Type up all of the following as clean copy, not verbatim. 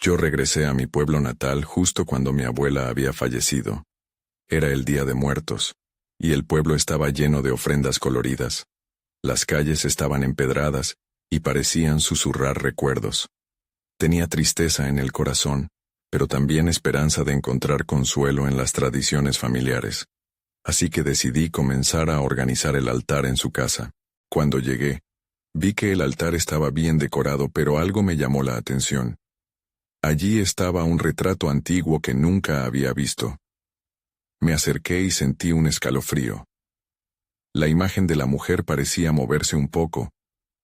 Yo regresé a mi pueblo natal justo cuando mi abuela había fallecido. Era el Día de Muertos, y el pueblo estaba lleno de ofrendas coloridas. Las calles estaban empedradas y parecían susurrar recuerdos. Tenía tristeza en el corazón, pero también esperanza de encontrar consuelo en las tradiciones familiares. Así que decidí comenzar a organizar el altar en su casa. Cuando llegué, vi que el altar estaba bien decorado, pero algo me llamó la atención. Allí estaba un retrato antiguo que nunca había visto. Me acerqué y sentí un escalofrío. La imagen de la mujer parecía moverse un poco,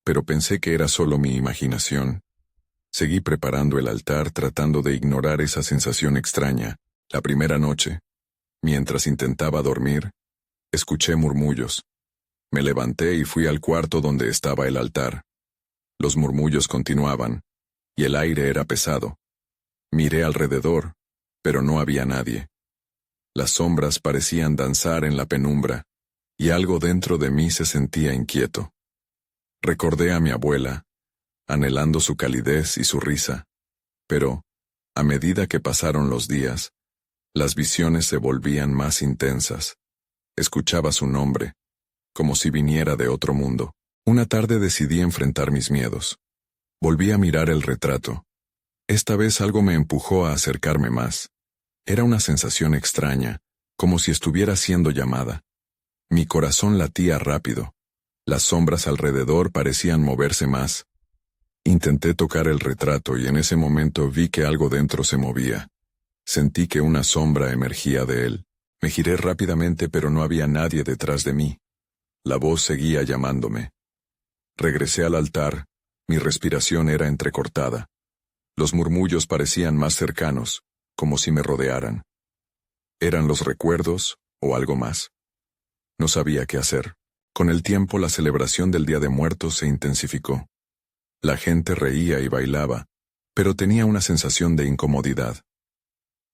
pero pensé que era solo mi imaginación. Seguí preparando el altar tratando de ignorar esa sensación extraña. La primera noche, mientras intentaba dormir, escuché murmullos. Me levanté y fui al cuarto donde estaba el altar. Los murmullos continuaban, y el aire era pesado. Miré alrededor, pero no había nadie. Las sombras parecían danzar en la penumbra, y algo dentro de mí se sentía inquieto. Recordé a mi abuela, anhelando su calidez y su risa. Pero, a medida que pasaron los días, las visiones se volvían más intensas. Escuchaba su nombre, como si viniera de otro mundo. Una tarde decidí enfrentar mis miedos. Volví a mirar el retrato. Esta vez algo me empujó a acercarme más. Era una sensación extraña, como si estuviera siendo llamada. Mi corazón latía rápido. Las sombras alrededor parecían moverse más. Intenté tocar el retrato y en ese momento vi que algo dentro se movía. Sentí que una sombra emergía de él. Me giré rápidamente, pero no había nadie detrás de mí. La voz seguía llamándome. Regresé al altar. Mi respiración era entrecortada. Los murmullos parecían más cercanos, como si me rodearan. ¿Eran los recuerdos o algo más? No sabía qué hacer. Con el tiempo la celebración del Día de Muertos se intensificó. La gente reía y bailaba, pero tenía una sensación de incomodidad.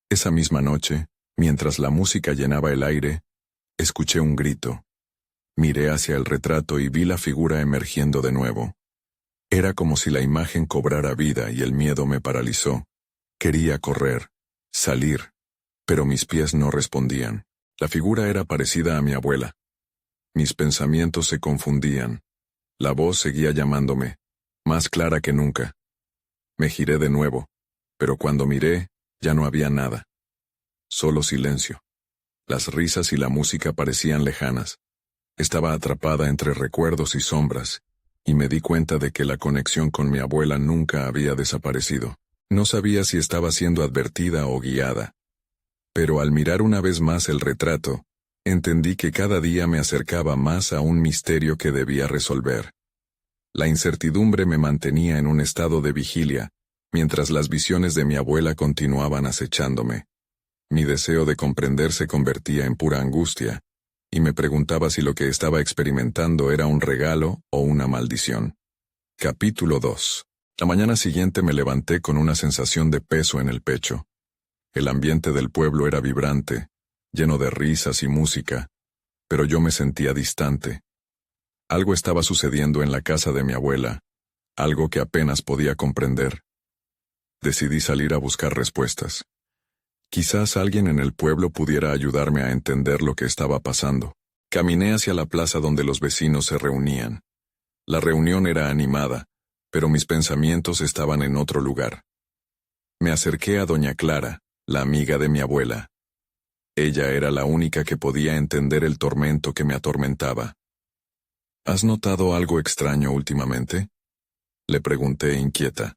Esa misma noche, mientras la música llenaba el aire, escuché un grito. Miré hacia el retrato y vi la figura emergiendo de nuevo. Era como si la imagen cobrara vida y el miedo me paralizó. Quería correr, salir, pero mis pies no respondían. La figura era parecida a mi abuela. Mis pensamientos se confundían. La voz seguía llamándome, más clara que nunca. Me giré de nuevo, pero cuando miré, ya no había nada. Solo silencio. Las risas y la música parecían lejanas. Estaba atrapada entre recuerdos y sombras, y me di cuenta de que la conexión con mi abuela nunca había desaparecido. No sabía si estaba siendo advertida o guiada. Pero al mirar una vez más el retrato, entendí que cada día me acercaba más a un misterio que debía resolver. La incertidumbre me mantenía en un estado de vigilia, mientras las visiones de mi abuela continuaban acechándome. Mi deseo de comprender se convertía en pura angustia, y me preguntaba si lo que estaba experimentando era un regalo o una maldición. Capítulo 2. La mañana siguiente me levanté con una sensación de peso en el pecho. El ambiente del pueblo era vibrante, lleno de risas y música, pero yo me sentía distante. Algo estaba sucediendo en la casa de mi abuela, algo que apenas podía comprender. Decidí salir a buscar respuestas. Quizás alguien en el pueblo pudiera ayudarme a entender lo que estaba pasando. Caminé hacia la plaza donde los vecinos se reunían. La reunión era animada, pero mis pensamientos estaban en otro lugar. Me acerqué a doña Clara, la amiga de mi abuela. Ella era la única que podía entender el tormento que me atormentaba. ¿Has notado algo extraño últimamente?, le pregunté inquieta.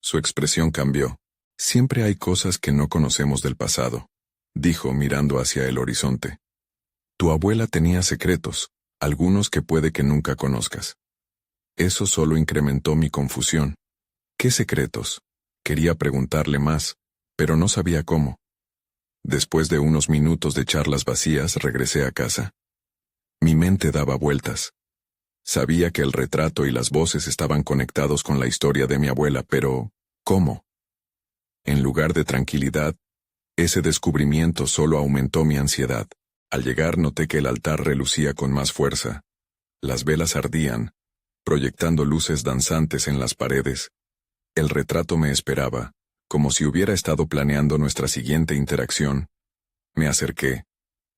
Su expresión cambió. Siempre hay cosas que no conocemos del pasado, dijo mirando hacia el horizonte. Tu abuela tenía secretos, algunos que puede que nunca conozcas. Eso solo incrementó mi confusión. ¿Qué secretos? Quería preguntarle más, pero no sabía cómo. Después de unos minutos de charlas vacías, regresé a casa. Mi mente daba vueltas. Sabía que el retrato y las voces estaban conectados con la historia de mi abuela, pero ¿cómo? En lugar de tranquilidad, ese descubrimiento solo aumentó mi ansiedad. Al llegar noté que el altar relucía con más fuerza. Las velas ardían, proyectando luces danzantes en las paredes. El retrato me esperaba, como si hubiera estado planeando nuestra siguiente interacción. Me acerqué,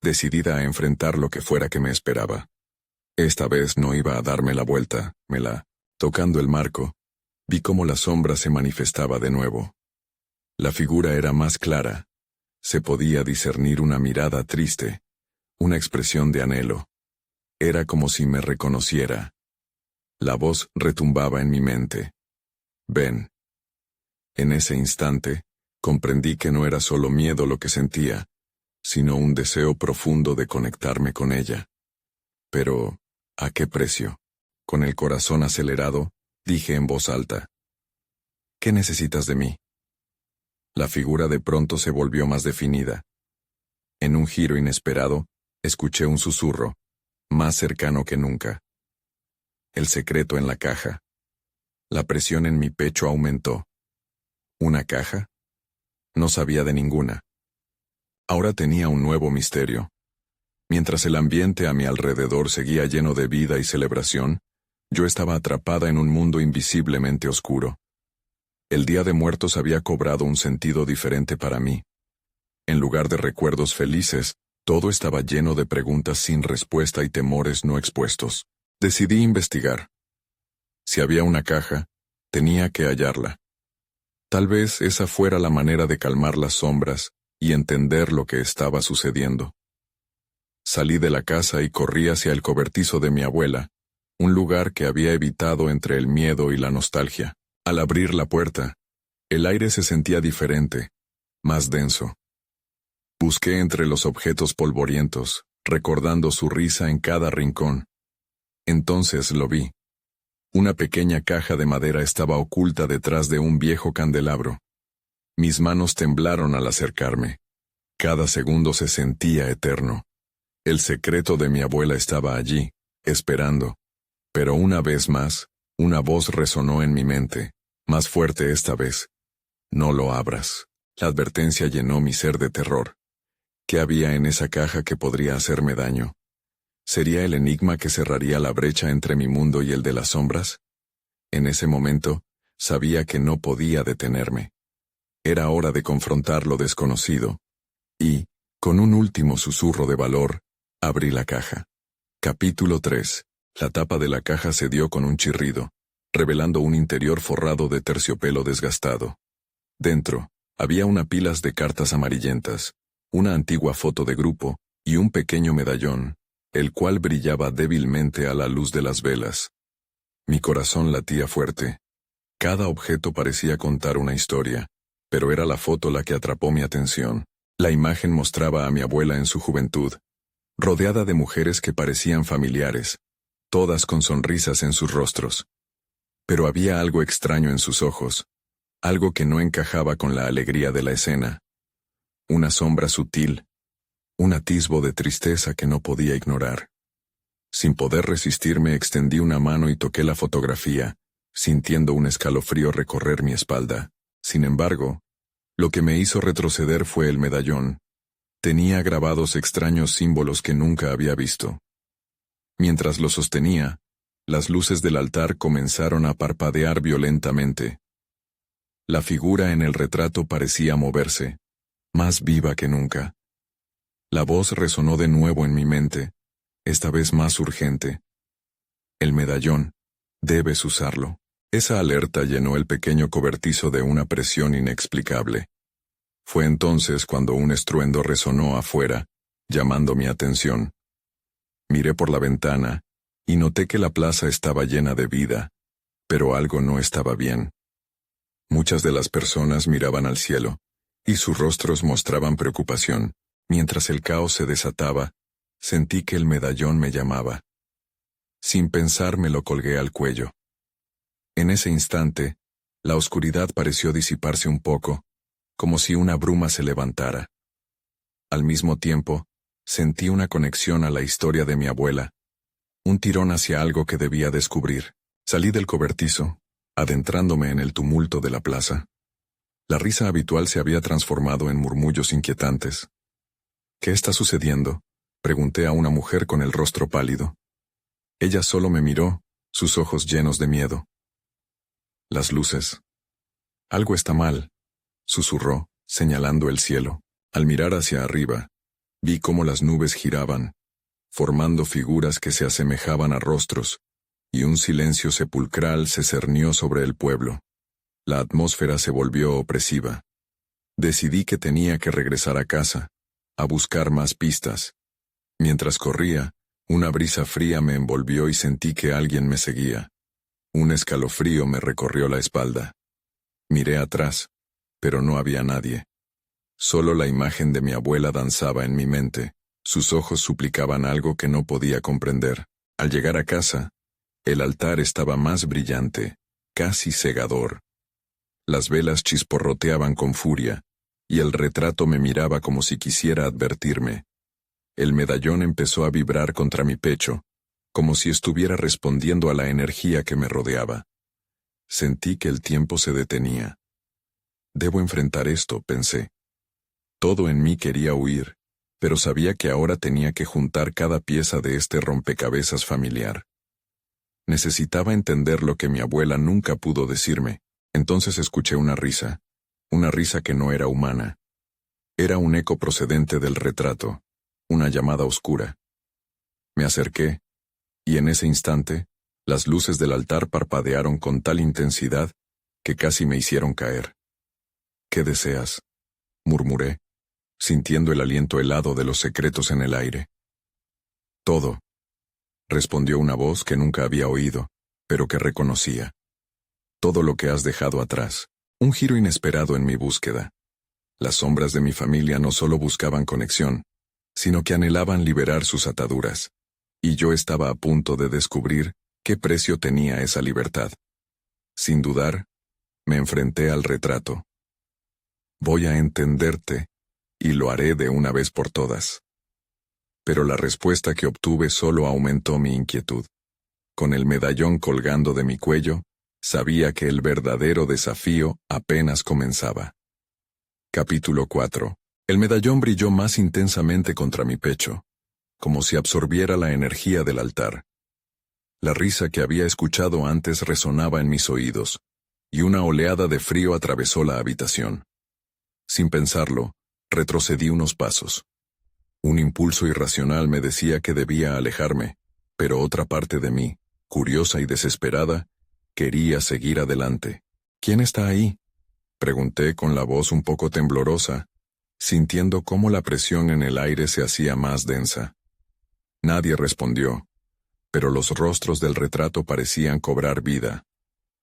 decidida a enfrentar lo que fuera que me esperaba. Esta vez no iba a darme la vuelta, tocando el marco, vi cómo la sombra se manifestaba de nuevo. La figura era más clara. Se podía discernir una mirada triste, una expresión de anhelo. Era como si me reconociera. La voz retumbaba en mi mente. Ven. En ese instante, comprendí que no era solo miedo lo que sentía, sino un deseo profundo de conectarme con ella. Pero, ¿a qué precio? Con el corazón acelerado, dije en voz alta. ¿Qué necesitas de mí? La figura de pronto se volvió más definida. En un giro inesperado, escuché un susurro, más cercano que nunca. El secreto en la caja. La presión en mi pecho aumentó. ¿Una caja? No sabía de ninguna. Ahora tenía un nuevo misterio. Mientras el ambiente a mi alrededor seguía lleno de vida y celebración, yo estaba atrapada en un mundo invisiblemente oscuro. El Día de Muertos había cobrado un sentido diferente para mí. En lugar de recuerdos felices, todo estaba lleno de preguntas sin respuesta y temores no expuestos. Decidí investigar. Si había una caja, tenía que hallarla. Tal vez esa fuera la manera de calmar las sombras y entender lo que estaba sucediendo. Salí de la casa y corrí hacia el cobertizo de mi abuela, un lugar que había evitado entre el miedo y la nostalgia. Al abrir la puerta, el aire se sentía diferente, más denso. Busqué entre los objetos polvorientos, recordando su risa en cada rincón. Entonces lo vi. Una pequeña caja de madera estaba oculta detrás de un viejo candelabro. Mis manos temblaron al acercarme. Cada segundo se sentía eterno. El secreto de mi abuela estaba allí, esperando. Pero una vez más, una voz resonó en mi mente, más fuerte esta vez. No lo abras. La advertencia llenó mi ser de terror. ¿Qué había en esa caja que podría hacerme daño? ¿Sería el enigma que cerraría la brecha entre mi mundo y el de las sombras? En ese momento, sabía que no podía detenerme. Era hora de confrontar lo desconocido. Y, con un último susurro de valor, abrí la caja. Capítulo 3. La tapa de la caja cedió con un chirrido, revelando un interior forrado de terciopelo desgastado. Dentro, había una pila de cartas amarillentas, una antigua foto de grupo y un pequeño medallón, el cual brillaba débilmente a la luz de las velas. Mi corazón latía fuerte. Cada objeto parecía contar una historia, pero era la foto la que atrapó mi atención. La imagen mostraba a mi abuela en su juventud, rodeada de mujeres que parecían familiares, todas con sonrisas en sus rostros. Pero había algo extraño en sus ojos, algo que no encajaba con la alegría de la escena. Una sombra sutil, un atisbo de tristeza que no podía ignorar. Sin poder resistirme, extendí una mano y toqué la fotografía, sintiendo un escalofrío recorrer mi espalda. Sin embargo, lo que me hizo retroceder fue el medallón. Tenía grabados extraños símbolos que nunca había visto. Mientras lo sostenía, las luces del altar comenzaron a parpadear violentamente. La figura en el retrato parecía moverse, más viva que nunca. La voz resonó de nuevo en mi mente, esta vez más urgente. El medallón, debes usarlo. Esa alerta llenó el pequeño cobertizo de una presión inexplicable. Fue entonces cuando un estruendo resonó afuera, llamando mi atención. Miré por la ventana, y noté que la plaza estaba llena de vida, pero algo no estaba bien. Muchas de las personas miraban al cielo, y sus rostros mostraban preocupación. Mientras el caos se desataba, sentí que el medallón me llamaba. Sin pensar me lo colgué al cuello. En ese instante, la oscuridad pareció disiparse un poco, como si una bruma se levantara. Al mismo tiempo, sentí una conexión a la historia de mi abuela, un tirón hacia algo que debía descubrir. Salí del cobertizo, adentrándome en el tumulto de la plaza. La risa habitual se había transformado en murmullos inquietantes. ¿Qué está sucediendo?, pregunté a una mujer con el rostro pálido. Ella solo me miró, sus ojos llenos de miedo. Las luces. Algo está mal, susurró, señalando el cielo. Al mirar hacia arriba, vi cómo las nubes giraban, formando figuras que se asemejaban a rostros, y un silencio sepulcral se cernió sobre el pueblo. La atmósfera se volvió opresiva. Decidí que tenía que regresar a casa, a buscar más pistas. Mientras corría, una brisa fría me envolvió y sentí que alguien me seguía. Un escalofrío me recorrió la espalda. Miré atrás, pero no había nadie. Solo la imagen de mi abuela danzaba en mi mente. Sus ojos suplicaban algo que no podía comprender. Al llegar a casa, el altar estaba más brillante, casi cegador. Las velas chisporroteaban con furia, y el retrato me miraba como si quisiera advertirme. El medallón empezó a vibrar contra mi pecho, como si estuviera respondiendo a la energía que me rodeaba. Sentí que el tiempo se detenía. Debo enfrentar esto, pensé. Todo en mí quería huir, pero sabía que ahora tenía que juntar cada pieza de este rompecabezas familiar. Necesitaba entender lo que mi abuela nunca pudo decirme. Entonces escuché una risa que no era humana. Era un eco procedente del retrato, una llamada oscura. Me acerqué, y en ese instante, las luces del altar parpadearon con tal intensidad que casi me hicieron caer. ¿Qué deseas?, murmuré, sintiendo el aliento helado de los secretos en el aire. Todo, respondió una voz que nunca había oído, pero que reconocía. Todo lo que has dejado atrás. Un giro inesperado en mi búsqueda. Las sombras de mi familia no solo buscaban conexión, sino que anhelaban liberar sus ataduras. Y yo estaba a punto de descubrir qué precio tenía esa libertad. Sin dudar, me enfrenté al retrato. Voy a entenderte, y lo haré de una vez por todas. Pero la respuesta que obtuve solo aumentó mi inquietud. Con el medallón colgando de mi cuello, sabía que el verdadero desafío apenas comenzaba. Capítulo 4. El medallón brilló más intensamente contra mi pecho, como si absorbiera la energía del altar. La risa que había escuchado antes resonaba en mis oídos, y una oleada de frío atravesó la habitación. Sin pensarlo, retrocedí unos pasos. Un impulso irracional me decía que debía alejarme, pero otra parte de mí, curiosa y desesperada, quería seguir adelante. ¿Quién está ahí?, pregunté con la voz un poco temblorosa, sintiendo cómo la presión en el aire se hacía más densa. Nadie respondió, pero los rostros del retrato parecían cobrar vida,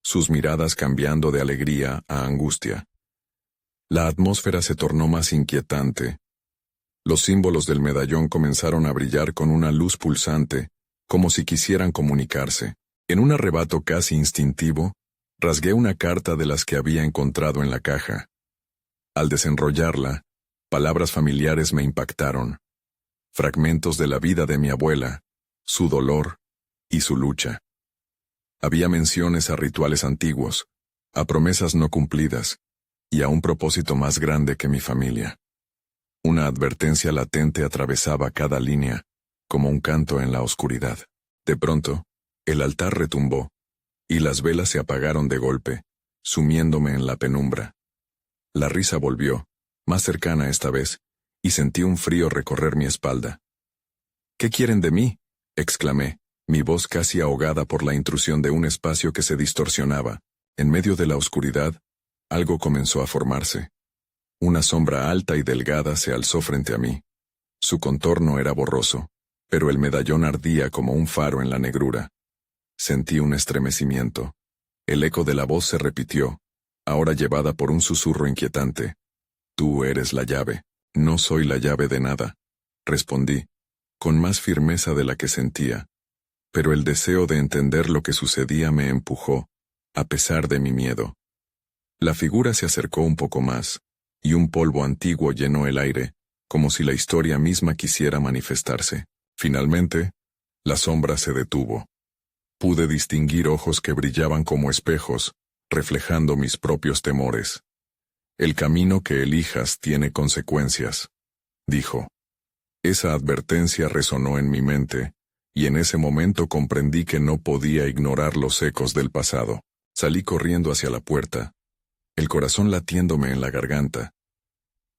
sus miradas cambiando de alegría a angustia. La atmósfera se tornó más inquietante. Los símbolos del medallón comenzaron a brillar con una luz pulsante, como si quisieran comunicarse. En un arrebato casi instintivo, rasgué una carta de las que había encontrado en la caja. Al desenrollarla, palabras familiares me impactaron. Fragmentos de la vida de mi abuela, su dolor y su lucha. Había menciones a rituales antiguos, a promesas no cumplidas, y a un propósito más grande que mi familia. Una advertencia latente atravesaba cada línea, como un canto en la oscuridad. De pronto, el altar retumbó, y las velas se apagaron de golpe, sumiéndome en la penumbra. La risa volvió, más cercana esta vez, y sentí un frío recorrer mi espalda. «¿Qué quieren de mí?», exclamé, mi voz casi ahogada por la intrusión de un espacio que se distorsionaba. En medio de la oscuridad, algo comenzó a formarse. Una sombra alta y delgada se alzó frente a mí. Su contorno era borroso, pero el medallón ardía como un faro en la negrura. Sentí un estremecimiento. El eco de la voz se repitió, ahora llevada por un susurro inquietante. «Tú eres la llave». «No soy la llave de nada», respondí, con más firmeza de la que sentía. Pero el deseo de entender lo que sucedía me empujó, a pesar de mi miedo. La figura se acercó un poco más, y un polvo antiguo llenó el aire, como si la historia misma quisiera manifestarse. Finalmente, la sombra se detuvo. Pude distinguir ojos que brillaban como espejos, reflejando mis propios temores. «El camino que elijas tiene consecuencias», dijo. Esa advertencia resonó en mi mente, y en ese momento comprendí que no podía ignorar los ecos del pasado. Salí corriendo hacia la puerta. el corazón latiéndome en la garganta.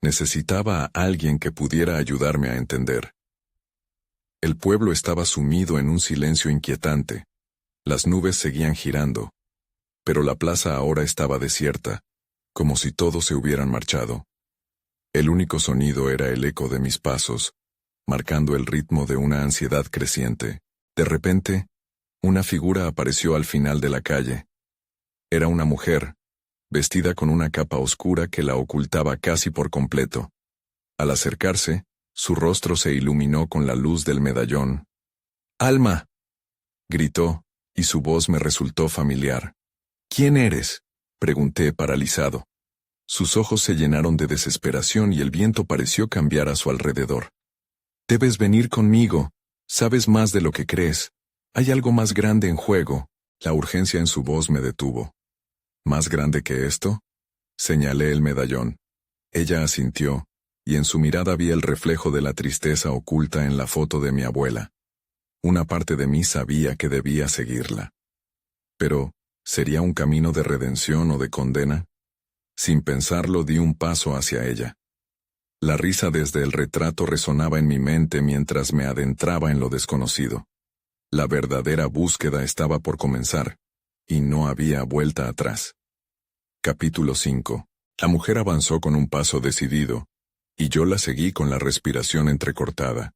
Necesitaba a alguien que pudiera ayudarme a entender. El pueblo estaba sumido en un silencio inquietante. Las nubes seguían girando, pero la plaza ahora estaba desierta, como si todos se hubieran marchado. El único sonido era el eco de mis pasos, marcando el ritmo de una ansiedad creciente. De repente, una figura apareció al final de la calle. Era una mujer, vestida con una capa oscura que la ocultaba casi por completo. Al acercarse, su rostro se iluminó con la luz del medallón. «¡Alma!», gritó, y su voz me resultó familiar. «¿Quién eres?», pregunté paralizado. Sus ojos se llenaron de desesperación y el viento pareció cambiar a su alrededor. «Debes venir conmigo. Sabes más de lo que crees. Hay algo más grande en juego». La urgencia en su voz me detuvo. «¿Más grande que esto?», señalé el medallón. Ella asintió, y en su mirada vi el reflejo de la tristeza oculta en la foto de mi abuela. Una parte de mí sabía que debía seguirla. Pero, ¿sería un camino de redención o de condena? Sin pensarlo, di un paso hacia ella. La risa desde el retrato resonaba en mi mente mientras me adentraba en lo desconocido. La verdadera búsqueda estaba por comenzar, y no había vuelta atrás. Capítulo 5. La mujer avanzó con un paso decidido, y yo la seguí con la respiración entrecortada.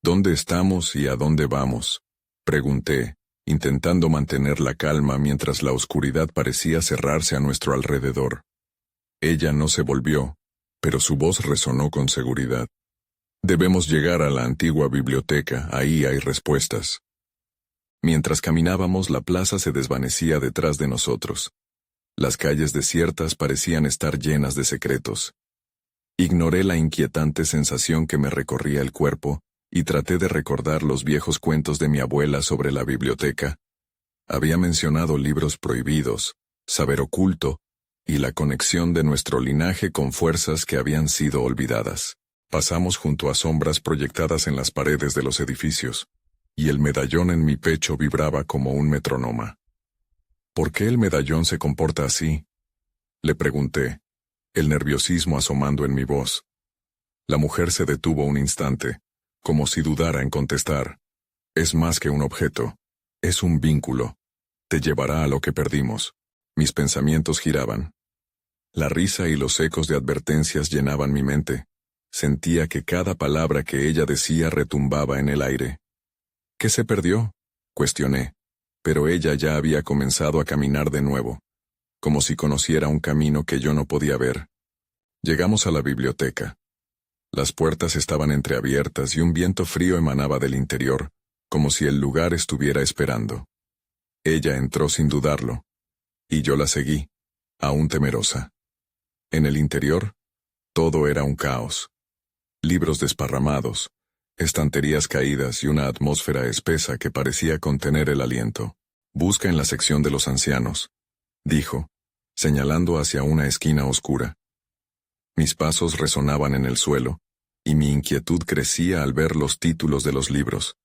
«¿Dónde estamos y a dónde vamos?», pregunté, intentando mantener la calma mientras la oscuridad parecía cerrarse a nuestro alrededor. Ella no se volvió, pero su voz resonó con seguridad. «Debemos llegar a la antigua biblioteca, ahí hay respuestas». Mientras caminábamos, la plaza se desvanecía detrás de nosotros. Las calles desiertas parecían estar llenas de secretos. Ignoré la inquietante sensación que me recorría el cuerpo y traté de recordar los viejos cuentos de mi abuela sobre la biblioteca. Había mencionado libros prohibidos, saber oculto y la conexión de nuestro linaje con fuerzas que habían sido olvidadas. Pasamos junto a sombras proyectadas en las paredes de los edificios, y el medallón en mi pecho vibraba como un metronoma. «¿Por qué el medallón se comporta así?», le pregunté, el nerviosismo asomando en mi voz. La mujer se detuvo un instante, como si dudara en contestar. «Es más que un objeto, es un vínculo. Te llevará a lo que perdimos». Mis pensamientos giraban. La risa y los ecos de advertencias llenaban mi mente. Sentía que cada palabra que ella decía retumbaba en el aire. «¿Qué se perdió?», cuestioné, pero ella ya había comenzado a caminar de nuevo, como si conociera un camino que yo no podía ver. Llegamos a la biblioteca. Las puertas estaban entreabiertas y un viento frío emanaba del interior, como si el lugar estuviera esperando. Ella entró sin dudarlo, y yo la seguí, aún temerosa. En el interior, todo era un caos. Libros desparramados, estanterías caídas y una atmósfera espesa que parecía contener el aliento. «Busca en la sección de los ancianos», dijo, señalando hacia una esquina oscura. Mis pasos resonaban en el suelo, y mi inquietud crecía al ver los títulos de los libros.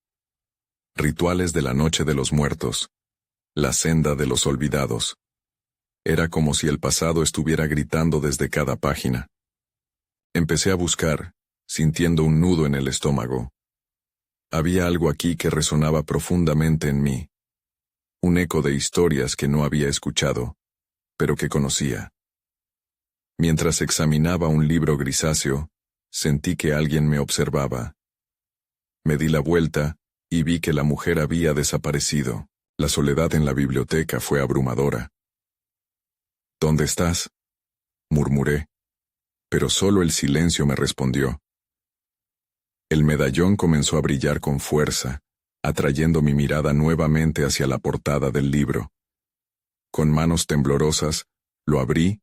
Rituales de la Noche de los Muertos. La senda de los olvidados. Era como si el pasado estuviera gritando desde cada página. Empecé a buscar, sintiendo un nudo en el estómago. Había algo aquí que resonaba profundamente en mí. Un eco de historias que no había escuchado, pero que conocía. Mientras examinaba un libro grisáceo, sentí que alguien me observaba. Me di la vuelta y vi que la mujer había desaparecido. La soledad en la biblioteca fue abrumadora. «¿Dónde estás?», murmuré, pero solo el silencio me respondió. El medallón comenzó a brillar con fuerza, atrayendo mi mirada nuevamente hacia la portada del libro. Con manos temblorosas, lo abrí,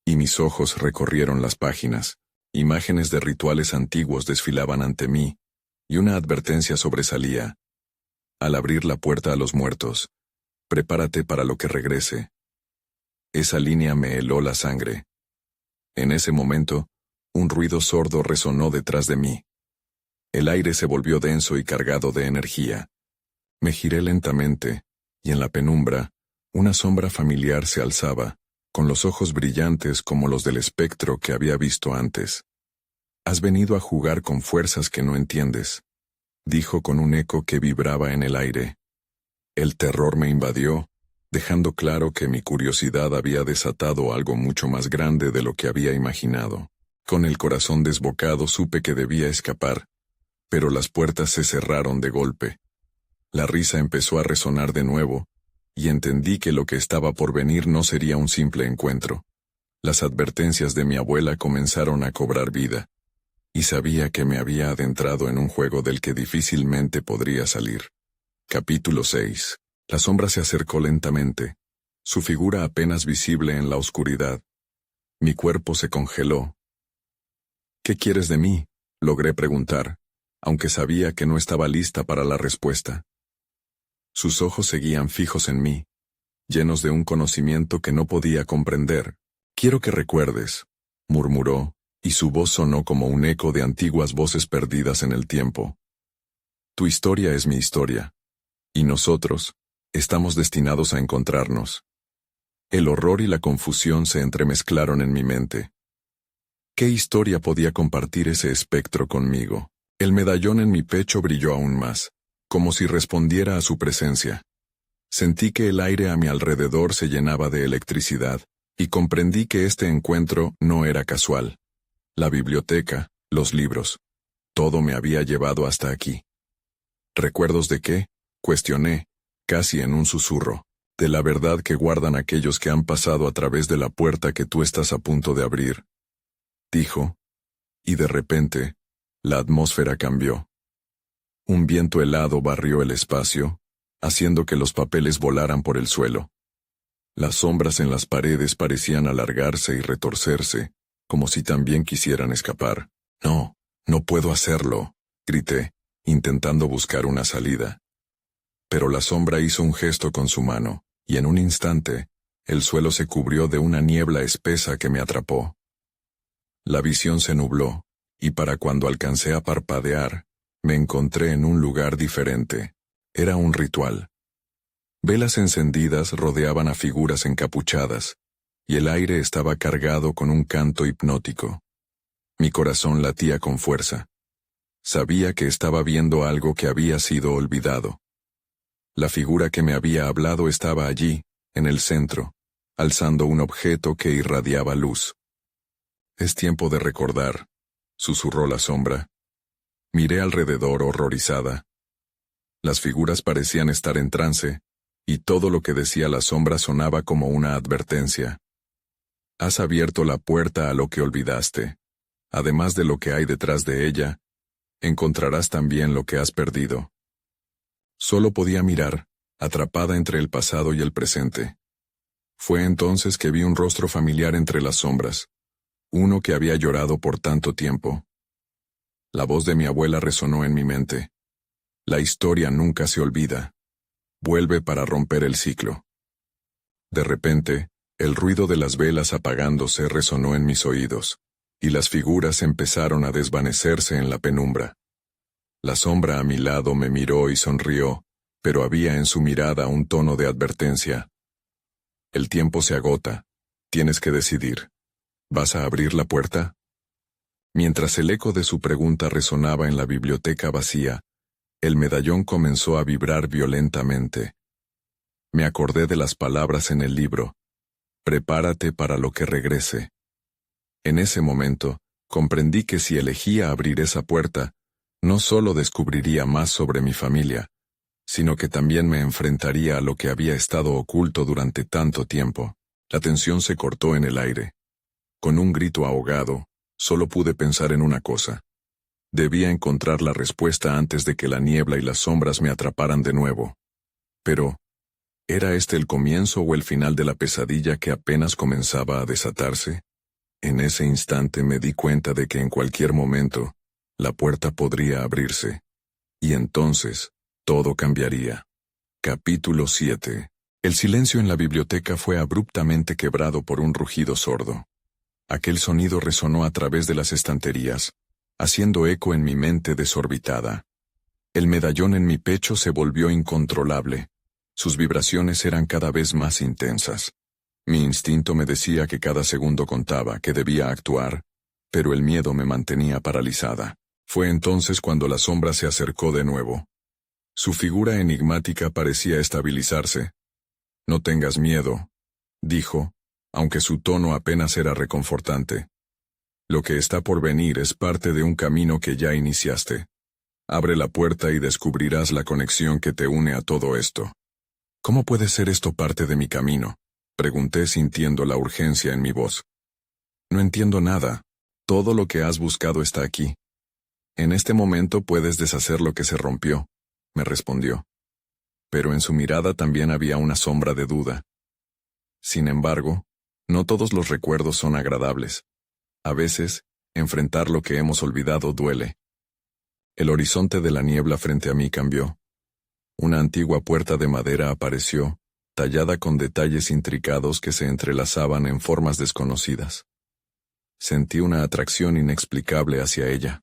y mis ojos recorrieron las páginas. Imágenes de rituales antiguos desfilaban ante mí, y una advertencia sobresalía. Al abrir la puerta a los muertos, prepárate para lo que regrese. Esa línea me heló la sangre. En ese momento, un ruido sordo resonó detrás de mí. El aire se volvió denso y cargado de energía. Me giré lentamente, y en la penumbra, una sombra familiar se alzaba, con los ojos brillantes como los del espectro que había visto antes. «Has venido a jugar con fuerzas que no entiendes», dijo con un eco que vibraba en el aire. El terror me invadió, dejando claro que mi curiosidad había desatado algo mucho más grande de lo que había imaginado. Con el corazón desbocado supe que debía escapar, pero las puertas se cerraron de golpe. La risa empezó a resonar de nuevo, y entendí que lo que estaba por venir no sería un simple encuentro. Las advertencias de mi abuela comenzaron a cobrar vida, y sabía que me había adentrado en un juego del que difícilmente podría salir. Capítulo 6. La sombra se acercó lentamente, su figura apenas visible en la oscuridad. Mi cuerpo se congeló. «¿Qué quieres de mí?», logré preguntar, aunque sabía que no estaba lista para la respuesta. Sus ojos seguían fijos en mí, llenos de un conocimiento que no podía comprender. «Quiero que recuerdes», murmuró, y su voz sonó como un eco de antiguas voces perdidas en el tiempo. «Tu historia es mi historia, y nosotros estamos destinados a encontrarnos». El horror y la confusión se entremezclaron en mi mente. ¿Qué historia podía compartir ese espectro conmigo? El medallón en mi pecho brilló aún más, como si respondiera a su presencia. Sentí que el aire a mi alrededor se llenaba de electricidad, y comprendí que este encuentro no era casual. La biblioteca, los libros, todo me había llevado hasta aquí. ¿Recuerdos de qué?, cuestioné, casi en un susurro. «De la verdad que guardan aquellos que han pasado a través de la puerta que tú estás a punto de abrir», dijo, y de repente, la atmósfera cambió. Un viento helado barrió el espacio, haciendo que los papeles volaran por el suelo. Las sombras en las paredes parecían alargarse y retorcerse, como si también quisieran escapar. «No, no puedo hacerlo», grité, intentando buscar una salida. Pero la sombra hizo un gesto con su mano, y en un instante, el suelo se cubrió de una niebla espesa que me atrapó. La visión se nubló, y para cuando alcancé a parpadear, me encontré en un lugar diferente. Era un ritual. Velas encendidas rodeaban a figuras encapuchadas, y el aire estaba cargado con un canto hipnótico. Mi corazón latía con fuerza. Sabía que estaba viendo algo que había sido olvidado. La figura que me había hablado estaba allí, en el centro, alzando un objeto que irradiaba luz. «Es tiempo de recordar», susurró la sombra. Miré alrededor horrorizada. Las figuras parecían estar en trance, y todo lo que decía la sombra sonaba como una advertencia. «Has abierto la puerta a lo que olvidaste. Además de lo que hay detrás de ella, encontrarás también lo que has perdido». Solo podía mirar, atrapada entre el pasado y el presente. Fue entonces que vi un rostro familiar entre las sombras, uno que había llorado por tanto tiempo. La voz de mi abuela resonó en mi mente. «La historia nunca se olvida. Vuelve para romper el ciclo». De repente, el ruido de las velas apagándose resonó en mis oídos, y las figuras empezaron a desvanecerse en la penumbra. La sombra a mi lado me miró y sonrió, pero había en su mirada un tono de advertencia. «El tiempo se agota. Tienes que decidir. ¿Vas a abrir la puerta?». Mientras el eco de su pregunta resonaba en la biblioteca vacía, el medallón comenzó a vibrar violentamente. Me acordé de las palabras en el libro: «Prepárate para lo que regrese». En ese momento, comprendí que si elegía abrir esa puerta, no solo descubriría más sobre mi familia, sino que también me enfrentaría a lo que había estado oculto durante tanto tiempo. La tensión se cortó en el aire. Con un grito ahogado, solo pude pensar en una cosa. Debía encontrar la respuesta antes de que la niebla y las sombras me atraparan de nuevo. Pero, ¿era este el comienzo o el final de la pesadilla que apenas comenzaba a desatarse? En ese instante me di cuenta de que en cualquier momento, la puerta podría abrirse. Y entonces, todo cambiaría. Capítulo 7. El silencio en la biblioteca fue abruptamente quebrado por un rugido sordo. Aquel sonido resonó a través de las estanterías, haciendo eco en mi mente desorbitada. El medallón en mi pecho se volvió incontrolable. Sus vibraciones eran cada vez más intensas. Mi instinto me decía que cada segundo contaba, que debía actuar, pero el miedo me mantenía paralizada. Fue entonces cuando la sombra se acercó de nuevo. Su figura enigmática parecía estabilizarse. «No tengas miedo», dijo, aunque su tono apenas era reconfortante. «Lo que está por venir es parte de un camino que ya iniciaste. Abre la puerta y descubrirás la conexión que te une a todo esto». «¿Cómo puede ser esto parte de mi camino?», pregunté sintiendo la urgencia en mi voz. «No entiendo nada. Todo lo que has buscado está aquí. En este momento puedes deshacer lo que se rompió», me respondió. Pero en su mirada también había una sombra de duda. Sin embargo, no todos los recuerdos son agradables. A veces, enfrentar lo que hemos olvidado duele. El horizonte de la niebla frente a mí cambió. Una antigua puerta de madera apareció, tallada con detalles intricados que se entrelazaban en formas desconocidas. Sentí una atracción inexplicable hacia ella.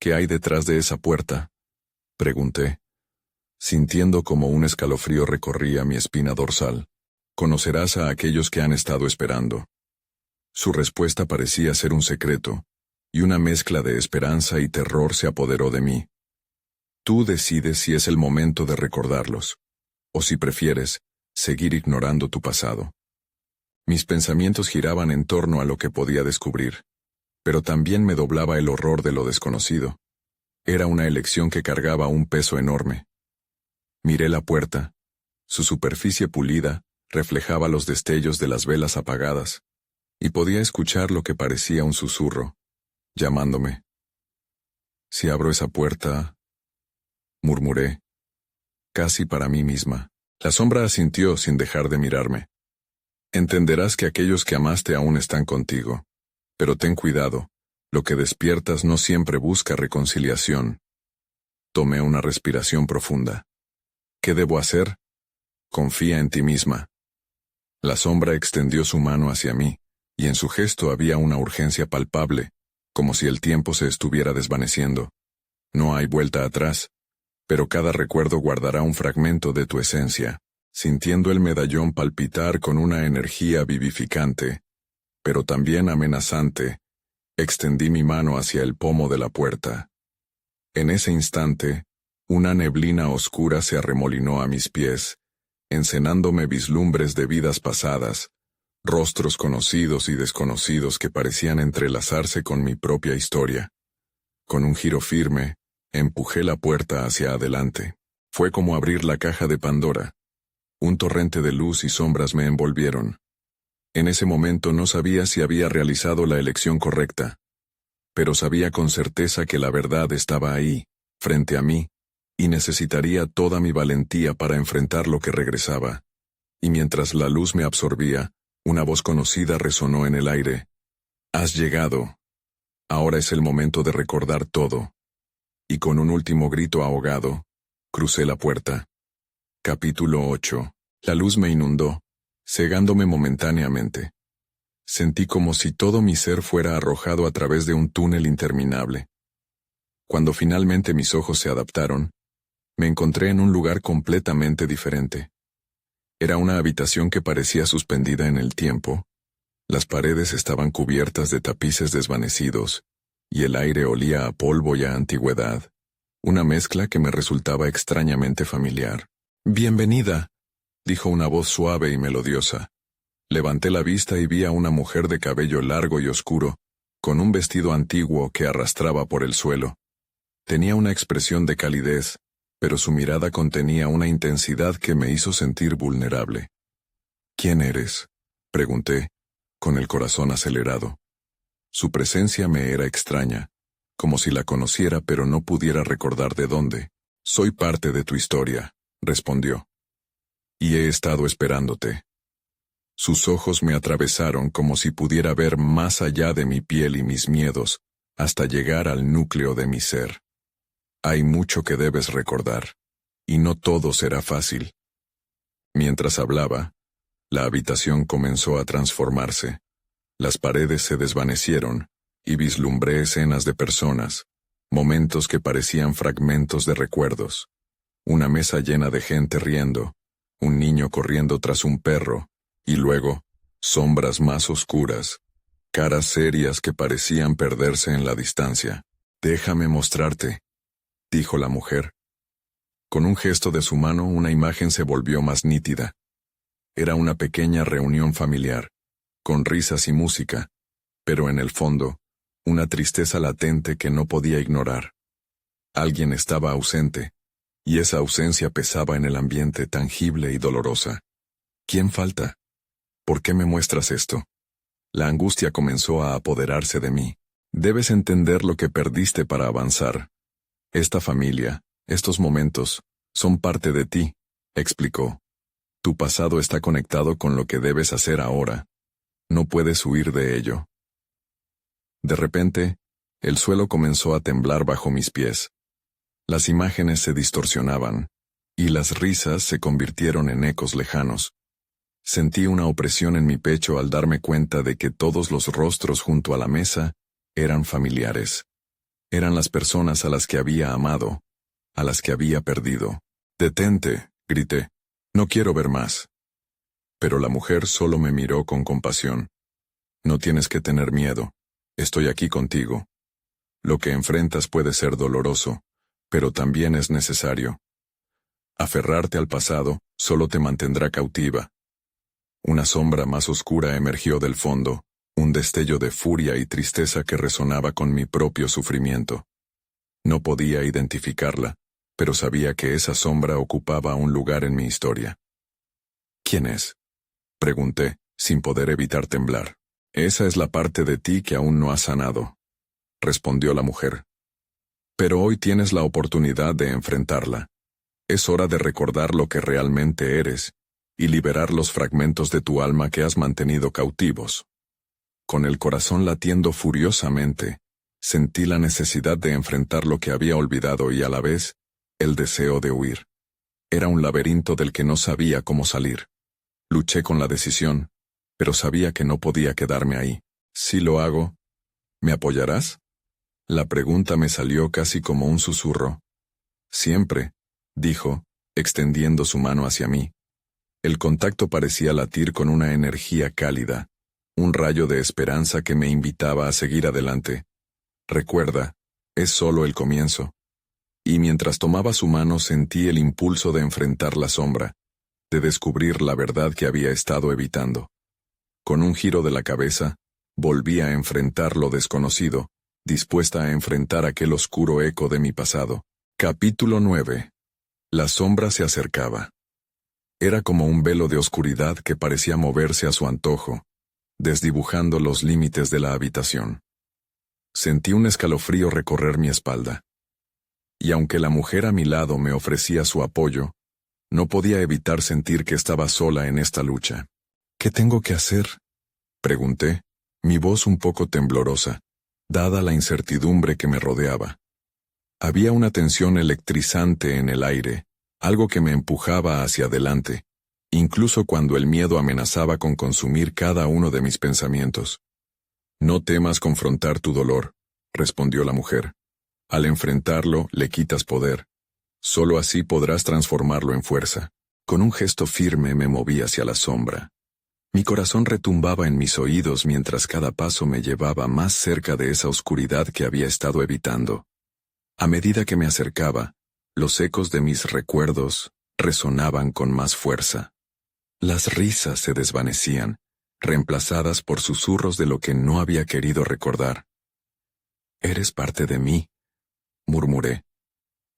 «¿Qué hay detrás de esa puerta?», pregunté, sintiendo como un escalofrío recorría mi espina dorsal. «Conocerás a aquellos que han estado esperando». Su respuesta parecía ser un secreto, y una mezcla de esperanza y terror se apoderó de mí. «Tú decides si es el momento de recordarlos, o si prefieres, seguir ignorando tu pasado». Mis pensamientos giraban en torno a lo que podía descubrir, pero también me doblaba el horror de lo desconocido. Era una elección que cargaba un peso enorme. Miré la puerta. Su superficie pulida reflejaba los destellos de las velas apagadas, y podía escuchar lo que parecía un susurro, llamándome. «Si abro esa puerta», murmuré, casi para mí misma. La sombra asintió sin dejar de mirarme. «Entenderás que aquellos que amaste aún están contigo. Pero ten cuidado, lo que despiertas no siempre busca reconciliación». Tomé una respiración profunda. «¿Qué debo hacer?». «Confía en ti misma». La sombra extendió su mano hacia mí, y en su gesto había una urgencia palpable, como si el tiempo se estuviera desvaneciendo. «No hay vuelta atrás, pero cada recuerdo guardará un fragmento de tu esencia». Sintiendo el medallón palpitar con una energía vivificante, pero también amenazante, extendí mi mano hacia el pomo de la puerta. En ese instante, una neblina oscura se arremolinó a mis pies, encenándome vislumbres de vidas pasadas, rostros conocidos y desconocidos que parecían entrelazarse con mi propia historia. Con un giro firme, empujé la puerta hacia adelante. Fue como abrir la caja de Pandora. Un torrente de luz y sombras me envolvieron. En ese momento no sabía si había realizado la elección correcta, pero sabía con certeza que la verdad estaba ahí, frente a mí, y necesitaría toda mi valentía para enfrentar lo que regresaba. Y mientras la luz me absorbía, una voz conocida resonó en el aire. «Has llegado. Ahora es el momento de recordar todo». Y con un último grito ahogado, crucé la puerta. Capítulo 8. La luz me inundó, cegándome momentáneamente. Sentí como si todo mi ser fuera arrojado a través de un túnel interminable. Cuando finalmente mis ojos se adaptaron, me encontré en un lugar completamente diferente. Era una habitación que parecía suspendida en el tiempo. Las paredes estaban cubiertas de tapices desvanecidos, y el aire olía a polvo y a antigüedad, una mezcla que me resultaba extrañamente familiar. «Bienvenida», dijo una voz suave y melodiosa. Levanté la vista y vi a una mujer de cabello largo y oscuro, con un vestido antiguo que arrastraba por el suelo. Tenía una expresión de calidez, pero su mirada contenía una intensidad que me hizo sentir vulnerable. «¿Quién eres?», pregunté, con el corazón acelerado. Su presencia me era extraña, como si la conociera pero no pudiera recordar de dónde. «Soy parte de tu historia», respondió. «Y he estado esperándote». Sus ojos me atravesaron como si pudiera ver más allá de mi piel y mis miedos, hasta llegar al núcleo de mi ser. «Hay mucho que debes recordar, y no todo será fácil». Mientras hablaba, la habitación comenzó a transformarse. Las paredes se desvanecieron, y vislumbré escenas de personas, momentos que parecían fragmentos de recuerdos. Una mesa llena de gente riendo, un niño corriendo tras un perro, Y luego, sombras más oscuras, caras serias que parecían perderse en la distancia. «Déjame mostrarte», dijo la mujer. Con un gesto de su mano, una imagen se volvió más nítida. Era una pequeña reunión familiar, con risas y música, pero en el fondo, una tristeza latente que no podía ignorar. Alguien estaba ausente, y esa ausencia pesaba en el ambiente tangible y dolorosa. ¿Quién falta? ¿Por qué me muestras esto? La angustia comenzó a apoderarse de mí. Debes entender lo que perdiste para avanzar. Esta familia, estos momentos, son parte de ti, explicó. Tu pasado está conectado con lo que debes hacer ahora. No puedes huir de ello. De repente, el suelo comenzó a temblar bajo mis pies. Las imágenes se distorsionaban, y las risas se convirtieron en ecos lejanos. Sentí una opresión en mi pecho al darme cuenta de que todos los rostros junto a la mesa eran familiares. Eran las personas a las que había amado, a las que había perdido. «Detente», grité. «No quiero ver más». Pero la mujer solo me miró con compasión. «No tienes que tener miedo. Estoy aquí contigo. Lo que enfrentas puede ser doloroso, pero también es necesario. Aferrarte al pasado solo te mantendrá cautiva». Una sombra más oscura emergió del fondo, un destello de furia y tristeza que resonaba con mi propio sufrimiento. No podía identificarla, pero sabía que esa sombra ocupaba un lugar en mi historia. «¿Quién es?», pregunté, sin poder evitar temblar. «Esa es la parte de ti que aún no has sanado», respondió la mujer. «Pero hoy tienes la oportunidad de enfrentarla. Es hora de recordar lo que realmente eres, y liberar los fragmentos de tu alma que has mantenido cautivos». Con el corazón latiendo furiosamente, sentí la necesidad de enfrentar lo que había olvidado y a la vez, el deseo de huir. Era un laberinto del que no sabía cómo salir. Luché con la decisión, pero sabía que no podía quedarme ahí. «Si lo hago, ¿me apoyarás?». La pregunta me salió casi como un susurro. «Siempre», dijo, extendiendo su mano hacia mí. El contacto parecía latir con una energía cálida, un rayo de esperanza que me invitaba a seguir adelante. «Recuerda, es solo el comienzo». Y mientras tomaba su mano sentí el impulso de enfrentar la sombra, de descubrir la verdad que había estado evitando. Con un giro de la cabeza, volví a enfrentar lo desconocido, dispuesta a enfrentar aquel oscuro eco de mi pasado. Capítulo 9. La sombra se acercaba. Era como un velo de oscuridad que parecía moverse a su antojo, desdibujando los límites de la habitación. Sentí un escalofrío recorrer mi espalda. Y aunque la mujer a mi lado me ofrecía su apoyo, no podía evitar sentir que estaba sola en esta lucha. «¿Qué tengo que hacer?», pregunté, mi voz un poco temblorosa, dada la incertidumbre que me rodeaba. Había una tensión electrizante en el aire, algo que me empujaba hacia adelante, incluso cuando el miedo amenazaba con consumir cada uno de mis pensamientos. «No temas confrontar tu dolor», respondió la mujer. «Al enfrentarlo, le quitas poder. Solo así podrás transformarlo en fuerza». Con un gesto firme me moví hacia la sombra. Mi corazón retumbaba en mis oídos mientras cada paso me llevaba más cerca de esa oscuridad que había estado evitando. A medida que me acercaba, los ecos de mis recuerdos resonaban con más fuerza. Las risas se desvanecían, reemplazadas por susurros de lo que no había querido recordar. «Eres parte de mí», murmuré.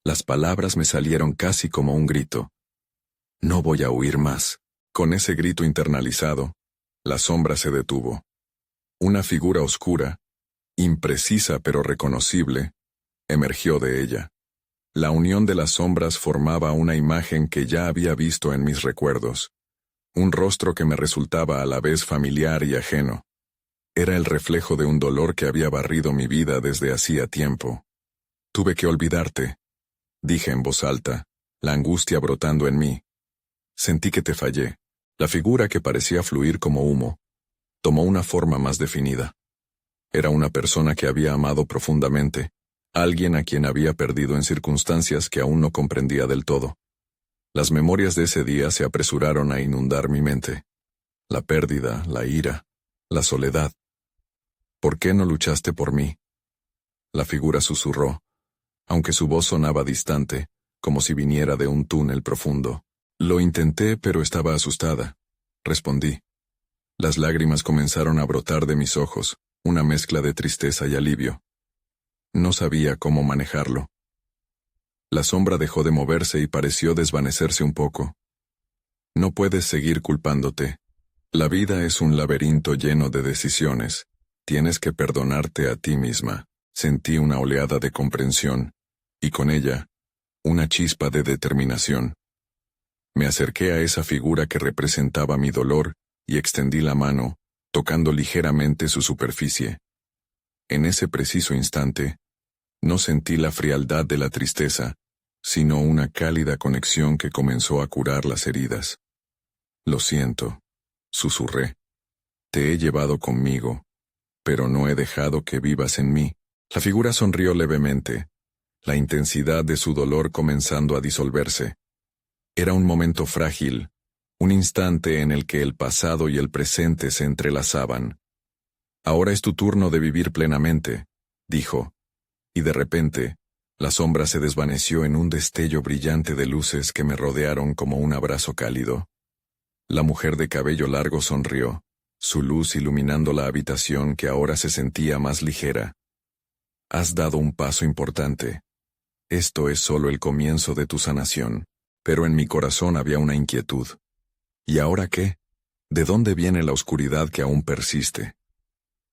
Las palabras me salieron casi como un grito. «No voy a huir más». Con ese grito internalizado, la sombra se detuvo. Una figura oscura, imprecisa pero reconocible, emergió de ella. La unión de las sombras formaba una imagen que ya había visto en mis recuerdos. Un rostro que me resultaba a la vez familiar y ajeno. Era el reflejo de un dolor que había barrido mi vida desde hacía tiempo. «Tuve que olvidarte», dije en voz alta, la angustia brotando en mí. «Sentí que te fallé». La figura que parecía fluir como humo, tomó una forma más definida. Era una persona que había amado profundamente, alguien a quien había perdido en circunstancias que aún no comprendía del todo. Las memorias de ese día se apresuraron a inundar mi mente. La pérdida, la ira, la soledad. ¿Por qué no luchaste por mí? La figura susurró, aunque su voz sonaba distante, como si viniera de un túnel profundo. Lo intenté, pero estaba asustada. Respondí. Las lágrimas comenzaron a brotar de mis ojos, una mezcla de tristeza y alivio. No sabía cómo manejarlo. La sombra dejó de moverse y pareció desvanecerse un poco. No puedes seguir culpándote. La vida es un laberinto lleno de decisiones. Tienes que perdonarte a ti misma. Sentí una oleada de comprensión, y con ella, una chispa de determinación. Me acerqué a esa figura que representaba mi dolor y extendí la mano, tocando ligeramente su superficie. En ese preciso instante, no sentí la frialdad de la tristeza, sino una cálida conexión que comenzó a curar las heridas. Lo siento, susurré. Te he llevado conmigo, pero no he dejado que vivas en mí. La figura sonrió levemente, la intensidad de su dolor comenzando a disolverse. Era un momento frágil, un instante en el que el pasado y el presente se entrelazaban. Ahora es tu turno de vivir plenamente, dijo, y de repente, la sombra se desvaneció en un destello brillante de luces que me rodearon como un abrazo cálido. La mujer de cabello largo sonrió, su luz iluminando la habitación que ahora se sentía más ligera. Has dado un paso importante. Esto es solo el comienzo de tu sanación, pero en mi corazón había una inquietud. ¿Y ahora qué? ¿De dónde viene la oscuridad que aún persiste?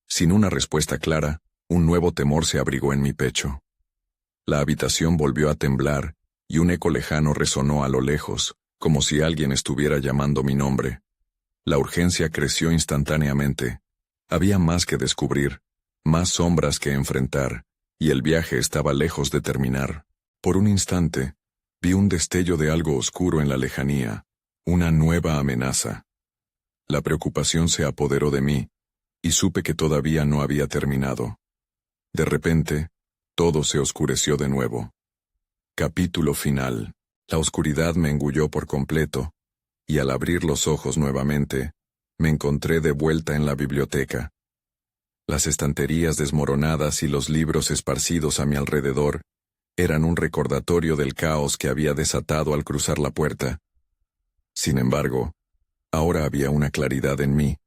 Sin una respuesta clara, un nuevo temor se abrigó en mi pecho. La habitación volvió a temblar, y un eco lejano resonó a lo lejos, como si alguien estuviera llamando mi nombre. La urgencia creció instantáneamente. Había más que descubrir, más sombras que enfrentar, y el viaje estaba lejos de terminar. Por un instante, vi un destello de algo oscuro en la lejanía, una nueva amenaza. La preocupación se apoderó de mí, y supe que todavía no había terminado. De repente, todo se oscureció de nuevo. Capítulo final. La oscuridad me engulló por completo, y al abrir los ojos nuevamente, me encontré de vuelta en la biblioteca. Las estanterías desmoronadas y los libros esparcidos a mi alrededor eran un recordatorio del caos que había desatado al cruzar la puerta. Sin embargo, ahora había una claridad en mí,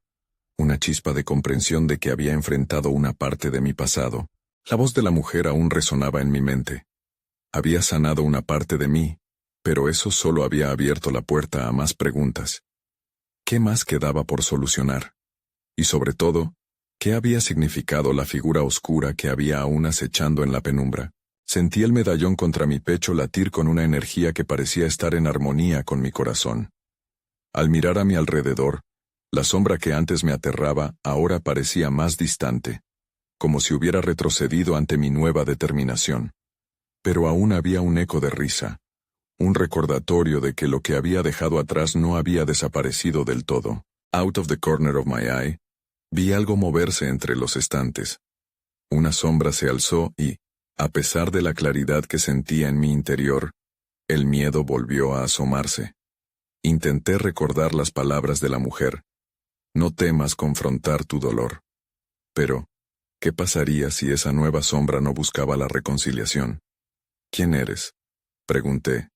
una chispa de comprensión de que había enfrentado una parte de mi pasado. La voz de la mujer aún resonaba en mi mente. Había sanado una parte de mí, pero eso solo había abierto la puerta a más preguntas. ¿Qué más quedaba por solucionar? Y sobre todo, ¿qué había significado la figura oscura que había aún acechando en la penumbra? Sentí el medallón contra mi pecho latir con una energía que parecía estar en armonía con mi corazón. Al mirar a mi alrededor, la sombra que antes me aterraba ahora parecía más distante, como si hubiera retrocedido ante mi nueva determinación. Pero aún había un eco de risa, un recordatorio de que lo que había dejado atrás no había desaparecido del todo. Out of the corner of my eye, vi algo moverse entre los estantes. Una sombra se alzó y, a pesar de la claridad que sentía en mi interior, el miedo volvió a asomarse. Intenté recordar las palabras de la mujer. No temas confrontar tu dolor. Pero, ¿qué pasaría si esa nueva sombra no buscaba la reconciliación? ¿Quién eres?, pregunté,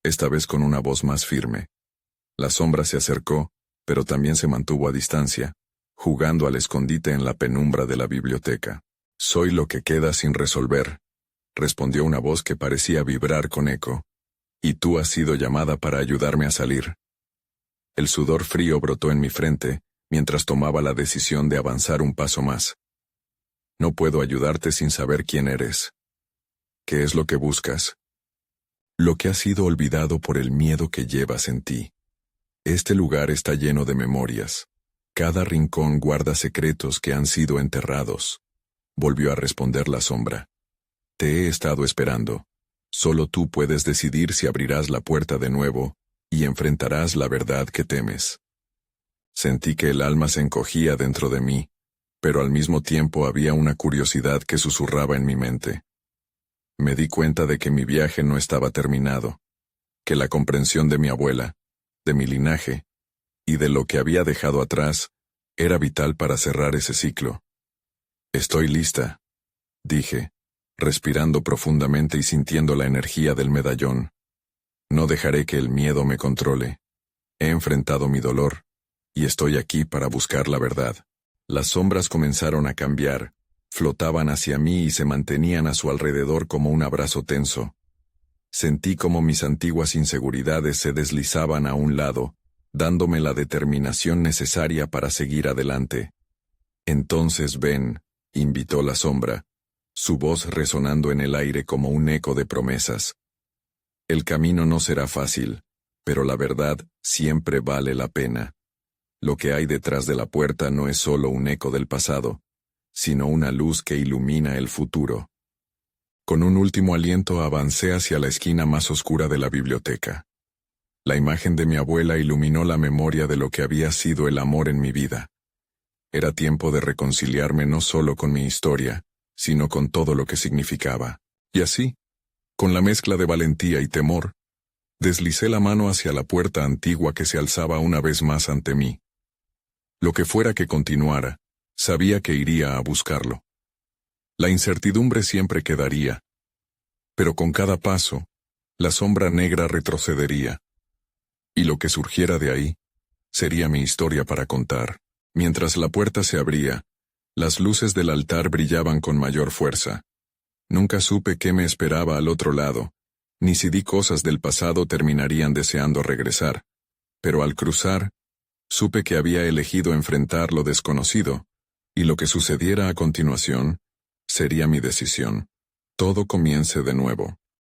esta vez con una voz más firme. La sombra se acercó, pero también se mantuvo a distancia, jugando al escondite en la penumbra de la biblioteca. Soy lo que queda sin resolver, respondió una voz que parecía vibrar con eco. Y tú has sido llamada para ayudarme a salir. El sudor frío brotó en mi frente, mientras tomaba la decisión de avanzar un paso más. No puedo ayudarte sin saber quién eres. ¿Qué es lo que buscas? Lo que ha sido olvidado por el miedo que llevas en ti. Este lugar está lleno de memorias. Cada rincón guarda secretos que han sido enterrados. Volvió a responder la sombra. Te he estado esperando. Solo tú puedes decidir si abrirás la puerta de nuevo y enfrentarás la verdad que temes. Sentí que el alma se encogía dentro de mí, pero al mismo tiempo había una curiosidad que susurraba en mi mente. Me di cuenta de que mi viaje no estaba terminado, que la comprensión de mi abuela, de mi linaje, y de lo que había dejado atrás, era vital para cerrar ese ciclo. Estoy lista, dije, respirando profundamente y sintiendo la energía del medallón. No dejaré que el miedo me controle. He enfrentado mi dolor, y estoy aquí para buscar la verdad. Las sombras comenzaron a cambiar, flotaban hacia mí y se mantenían a su alrededor como un abrazo tenso. Sentí como mis antiguas inseguridades se deslizaban a un lado, dándome la determinación necesaria para seguir adelante. Entonces ven, invitó la sombra, su voz resonando en el aire como un eco de promesas. El camino no será fácil, pero la verdad siempre vale la pena. Lo que hay detrás de la puerta no es solo un eco del pasado, sino una luz que ilumina el futuro. Con un último aliento avancé hacia la esquina más oscura de la biblioteca. La imagen de mi abuela iluminó la memoria de lo que había sido el amor en mi vida. Era tiempo de reconciliarme no solo con mi historia, sino con todo lo que significaba. Y así, con la mezcla de valentía y temor, deslicé la mano hacia la puerta antigua que se alzaba una vez más ante mí. Lo que fuera que continuara, sabía que iría a buscarlo. La incertidumbre siempre quedaría, pero con cada paso, la sombra negra retrocedería, y lo que surgiera de ahí, sería mi historia para contar. Mientras la puerta se abría, las luces del altar brillaban con mayor fuerza. Nunca supe qué me esperaba al otro lado, ni si di cosas del pasado terminarían deseando regresar, pero al cruzar, supe que había elegido enfrentar lo desconocido, y lo que sucediera a continuación, sería mi decisión. Todo comience de nuevo.